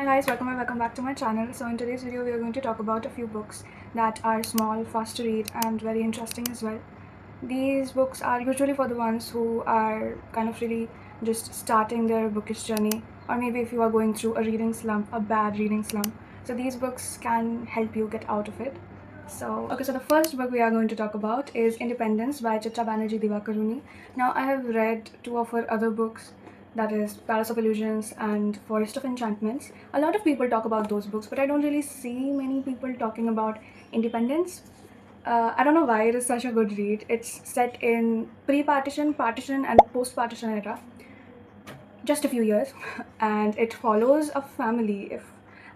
Hi guys, welcome back to my channel. So in today's video we are going to talk about a few books that are small, fast to read and very interesting as well. These books are usually for the ones who are kind of really just starting their bookish journey, or maybe if you are going through a reading slump, a bad reading slump. So these books can help you get out of it. So the first book we are going to talk about is Independence by Chitta Banerjee Divakaruni. Now I have read two of her other books, that is Palace of Illusions and Forest of Enchantments. A lot of people talk about those books, but I don't really see many people talking about Independence. I don't know why it is such a good read. It's set in pre-partition, partition and post-partition era, just a few years, and it follows a family, if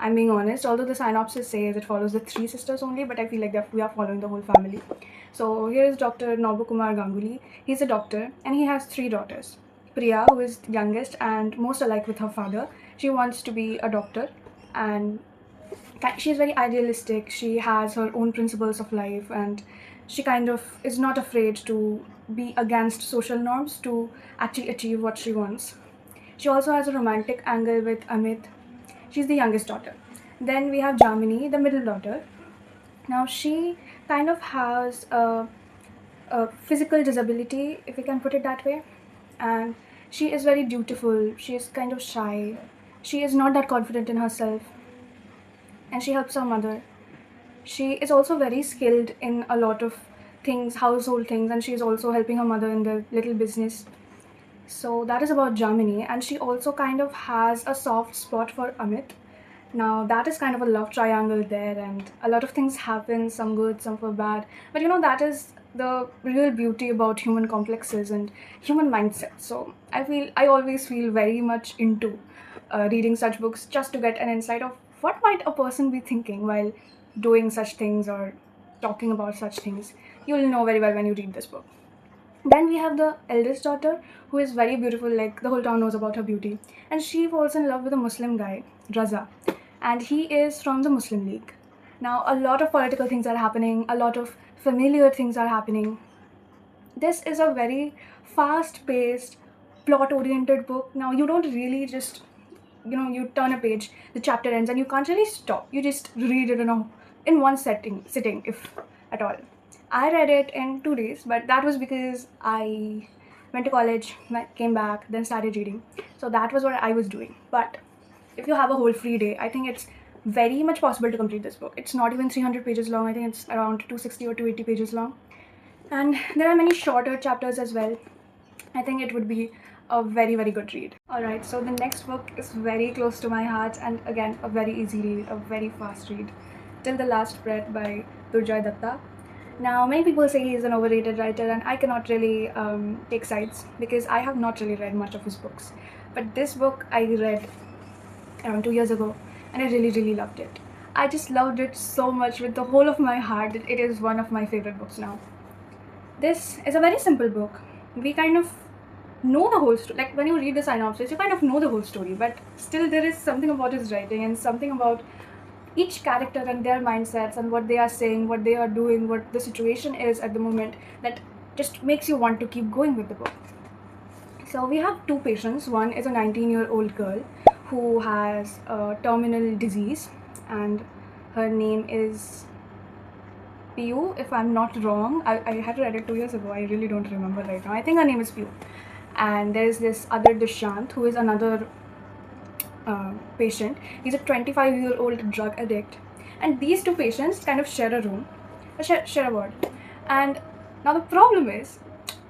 I'm being honest, although the synopsis says it follows the three sisters only, but I feel like we are following the whole family. So here is Dr. Nobukumar Ganguly. He's a doctor and he has three daughters. Priya, who is youngest and most alike with her father, she wants to be a doctor and she's very idealistic. She has her own principles of life and she kind of is not afraid to be against social norms to actually achieve what she wants. She also has a romantic angle with Amit. She's the youngest daughter. Then we have Jamini, the middle daughter. Now she kind of has a physical disability, if we can put it that way, and she is very dutiful. She is kind of shy. She is not that confident in herself, and she helps her mother. She is also very skilled in a lot of things, household things, and she is also helping her mother in the little business. So that is about Jamini, and she also kind of has a soft spot for Amit. Now that is kind of a love triangle there, and a lot of things happen, some good, some for bad. But that is the real beauty about human complexes and human mindset. So I always feel very much into reading such books just to get an insight of what might a person be thinking while doing such things or talking about such things. You'll know very well when you read this book. Then we have the eldest daughter, who is very beautiful, like the whole town knows about her beauty. And she falls in love with a Muslim guy, Raza. And he is from the Muslim League. Now, a lot of political things are happening, a lot of familiar things are happening. This is a very fast-paced, plot-oriented book. Now, you don't really just, you turn a page, the chapter ends, and you can't really stop. You just read it in one sitting, if at all. I read it in 2 days, but that was because I went to college, came back, then started reading. So that was what I was doing. But if you have a whole free day, I think it's very much possible to complete this book. It's not even 300 pages long. I think it's around 260 or 280 pages long. And there are many shorter chapters as well. I think it would be a very, very good read. Alright, so the next book is very close to my heart and again, a very easy read, a very fast read. Till the Last Breath by Durjoy Datta. Now, many people say he is an overrated writer, and I cannot really take sides because I have not really read much of his books. But this book I read around 2 years ago, and I really, really loved it. I just loved it so much with the whole of my heart that it is one of my favorite books now. This is a very simple book. We kind of know the whole story. Like when you read the synopsis, you kind of know the whole story, but still there is something about his writing and something about each character and their mindsets and what they are saying, what they are doing, what the situation is at the moment that just makes you want to keep going with the book. So we have two patients. One is a 19-year-old girl who has a terminal disease and her name is Piyu, if I'm not wrong. I had read it 2 years ago. I really don't remember right now. I think her name is Piyu. And there's this other Dushyant who is another patient. He's a 25-year-old drug addict, and these two patients kind of share a room, share a ward. And now the problem is,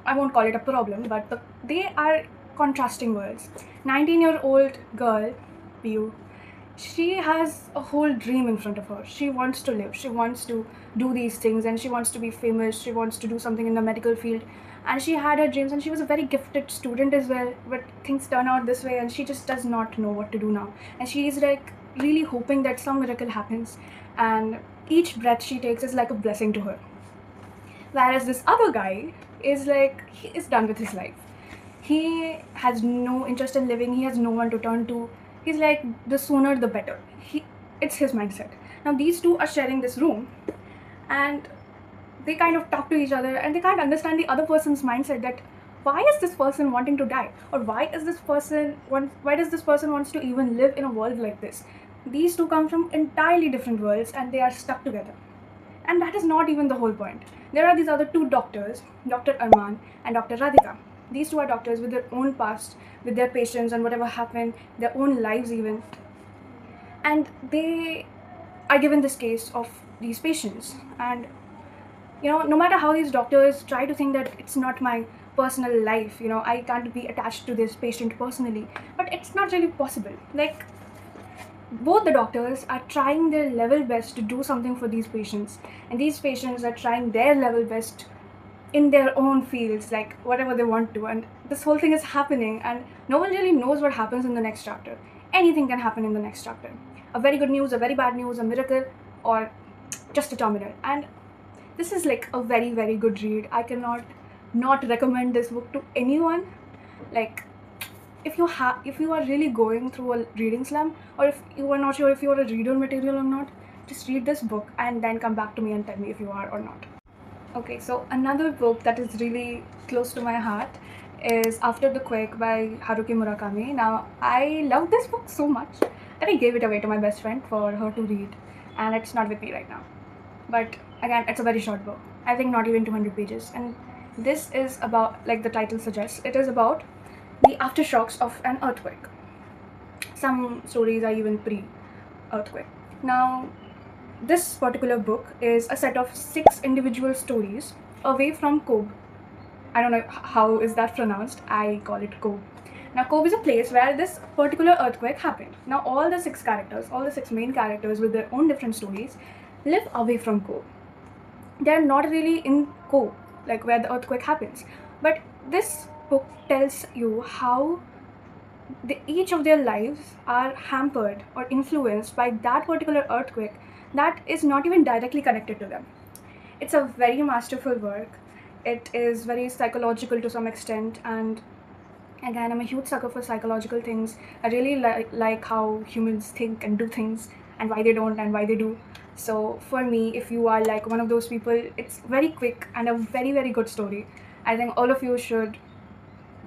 I won't call it a problem, but they are contrasting worlds. 19-year-old girl, Piyu, she has a whole dream in front of her. She wants to live, she wants to do these things, and she wants to be famous, she wants to do something in the medical field. And she had her dreams, and she was a very gifted student as well, but things turn out this way and she just does not know what to do now. And she is like really hoping that some miracle happens, and each breath she takes is like a blessing to her. Whereas this other guy is like, he is done with his life. He has no interest in living, he has no one to turn to. He's like, the sooner the better. It's his mindset. Now these two are sharing this room, and they kind of talk to each other and they can't understand the other person's mindset, that why is this person wanting to die, or why does this person wants to even live in a world like this? these two come from entirely different worlds and they are stuck together. And that is not even the whole point. There are these other two doctors, Dr. Arman and Dr. Radhika. These two are doctors with their own past, with their patients and whatever happened, their own lives even. And they are given this case of these patients. And no matter how these doctors try to think that it's not my personal life, I can't be attached to this patient personally, but it's not really possible. Like, both the doctors are trying their level best to do something for these patients, and these patients are trying their level best in their own fields, like whatever they want to, and this whole thing is happening and no one really knows what happens in the next chapter. Anything can happen in the next chapter. A very good news, a very bad news, a miracle, or just a terminal. And this is like a very, very good read. I cannot not recommend this book to anyone. Like, if you are really going through a reading slump, or if you are not sure if you are a reader material or not, just read this book and then come back to me and tell me if you are or not. Okay, so another book that is really close to my heart is After the Quake by Haruki Murakami. Now, I love this book so much that I gave it away to my best friend for her to read, and it's not with me right now. But again, it's a very short book. I think not even 200 pages. And this is about, like the title suggests, it is about the aftershocks of an earthquake. Some stories are even pre-earthquake. Now, this particular book is a set of 6 individual stories away from Kobe. I don't know how is that pronounced. I call it Kobe. Now, Kobe is a place where this particular earthquake happened. Now, all the 6 main characters with their own different stories live away from Kobe. They're not really in Kobe, like where the earthquake happens. But this book tells you how each of their lives are hampered or influenced by that particular earthquake that is not even directly connected to them. It's a very masterful work. It is very psychological to some extent, and again, I'm a huge sucker for psychological things. I really like how humans think and do things, and why they don't and why they do. So for me, if you are like one of those people, it's very quick and a very, very good story. I think all of you should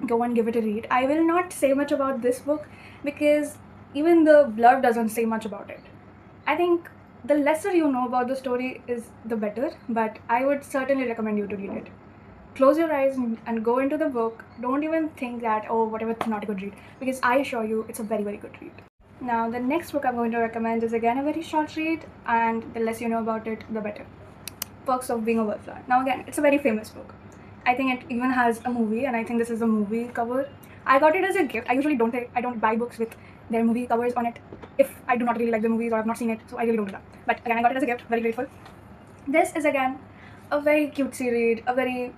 go and give it a read. I will not say much about this book because even the blurb doesn't say much about it. I think the lesser you know about the story is the better, but I would certainly recommend you to read it. Close your eyes and go into the book. Don't even think that, oh, whatever, it's not a good read, because I assure you it's a very, very good read. Now, the next book I'm going to recommend is again a very short read, and the less you know about it, the better. Perks of Being a Wallflower. Now, again, it's a very famous book. I think it even has a movie, and I think this is a movie cover. I got it as a gift. I usually don't buy books with their movie covers on it if I do not really like the movies or I've not seen it, so I really don't do that. But again, I got it as a gift, very grateful. This is again a very cutesy read, a very,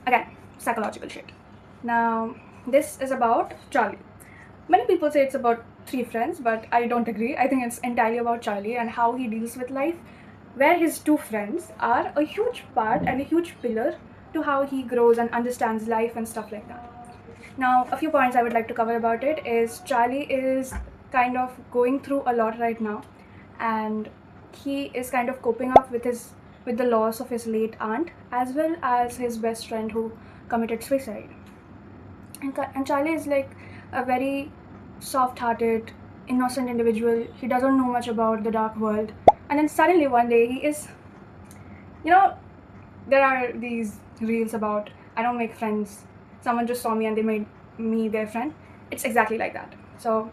again, psychological shit. Now, this is about Charlie. Many people say it's about 3 friends, but I don't agree. I think it's entirely about Charlie and how he deals with life, where his 2 friends are a huge part and a huge pillar to how he grows and understands life and stuff like that. Now, a few points I would like to cover about it is Charlie is kind of going through a lot right now, and he is kind of coping up with the loss of his late aunt, as well as his best friend who committed suicide. And Charlie is like a very soft-hearted, innocent individual. He doesn't know much about the dark world, and then suddenly one day he is, there are these reels about I don't make friends, someone just saw me and they made me their friend. It's exactly like that. So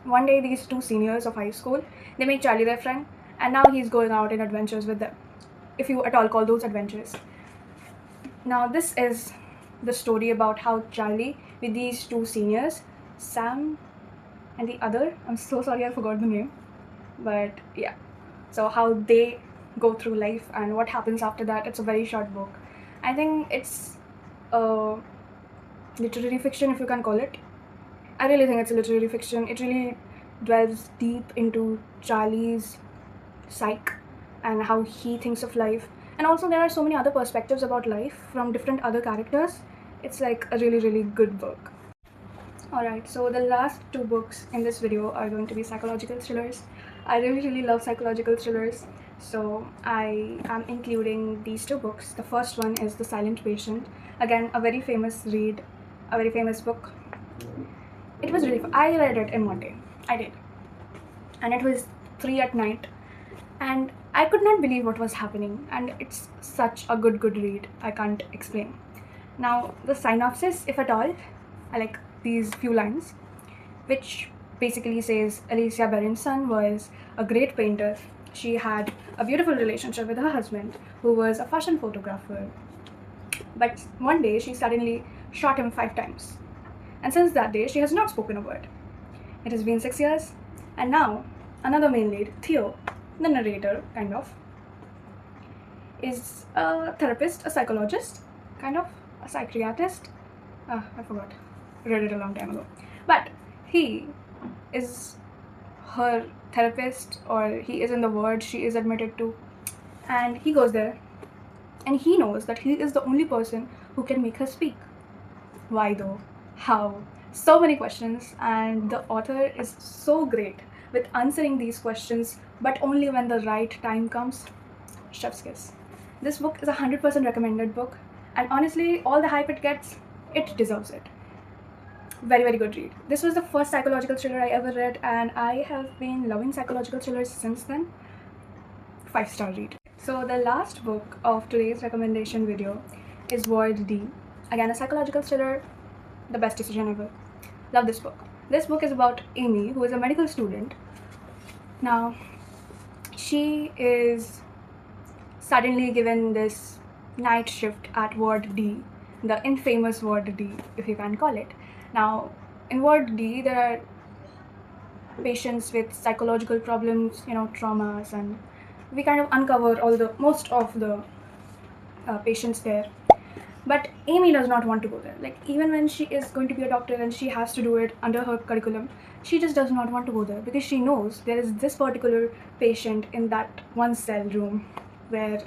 one day these 2 seniors of high school, they make Charlie their friend, and now he's going out in adventures with them, if you at all call those adventures. Now, this is the story about how Charlie with these 2 seniors, Sam and the other, I'm so sorry I forgot the name, but yeah, so how they go through life and what happens after that. It's a very short book. I think it's a literary fiction, if you can call it. I really think it's a literary fiction. It really delves deep into Charlie's psyche and how he thinks of life, and also there are so many other perspectives about life from different other characters. It's like a really, really good book. Alright, so the last 2 books in this video are going to be psychological thrillers. I really, really love psychological thrillers, so I am including these 2 books. The first one is The Silent Patient. Again, a very famous read, a very famous book. It was really fun. I read it in one day. I did. and it was 3 at night, and I could not believe what was happening, and it's such a good read. I can't explain. Now, the synopsis, if at all, I like these few lines, which basically says Alicia Berenson was a great painter. She had a beautiful relationship with her husband, who was a fashion photographer. But one day, she suddenly shot him 5 times. And since that day, she has not spoken a word. It has been 6 years, and now another main lead, Theo, the narrator, kind of, is a therapist, a psychologist, kind of, a psychiatrist. I forgot. Read it a long time ago. But he is her therapist, or he is in the ward she is admitted to, and he goes there, and he knows that he is the only person who can make her speak. Why though? How? So many questions, and the author is so great with answering these questions, but only when the right time comes. Chef's kiss. This book is a 100% recommended book, and honestly, all the hype it gets, it deserves it. Very good read. This was the first psychological thriller I ever read, and I have been loving psychological thrillers since then. 5-star read. So the last book of today's recommendation video is Ward D. Again, a psychological thriller, the best decision ever. Love this book. This book is about Amy, who is a medical student. Now, she is suddenly given this night shift at Ward D, the infamous Ward D, if you can call it. Now, in Ward D, there are patients with psychological problems, traumas, and we kind of uncover most of the patients there. But Amy does not want to go there. Like, even when she is going to be a doctor and she has to do it under her curriculum, she just does not want to go there, because she knows there is this particular patient in that one cell room where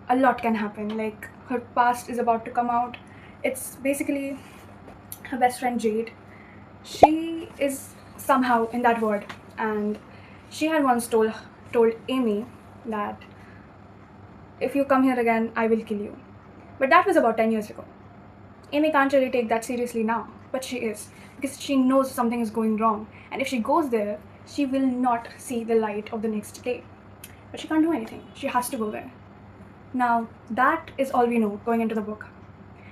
a lot can happen. Like, her past is about to come out. It's basically her best friend Jade. She is somehow in that ward, and she had once told Amy that if you come here again, I will kill you. But that was about 10 years ago. Amy can't really take that seriously now, but she is, because she knows something is going wrong, and if she goes there, she will not see the light of the next day. But she can't do anything. She has to go there. Now, that is all we know going into the book.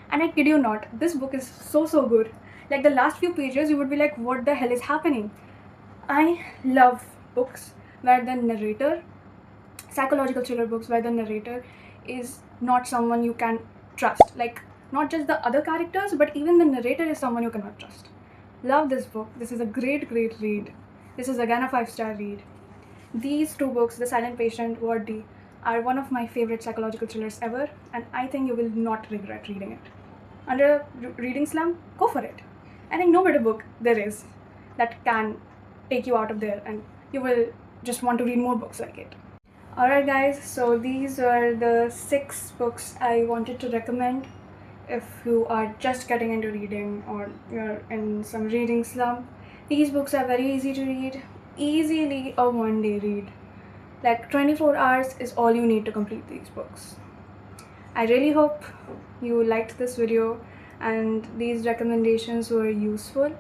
And I kid you not, this book is so good. Like, the last few pages, you would be like, what the hell is happening? I love books where the narrator, psychological thriller books where the narrator is not someone you can trust. Like, not just the other characters, but even the narrator is someone you cannot trust. Love this book. This is a great read. This is again a 5-star read. These 2 books, The Silent Patient, Ward D, are one of my favorite psychological thrillers ever, and I think you will not regret reading it. Under reading slump, go for it. I think no better book there is that can take you out of there, and you will just want to read more books like it. Alright guys, so these are the 6 books I wanted to recommend if you are just getting into reading or you're in some reading slump. These books are very easy to read, easily a one-day read. Like, 24 hours is all you need to complete these books. I really hope you liked this video and these recommendations were useful,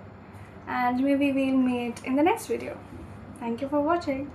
and maybe we'll meet in the next video. Thank you for watching.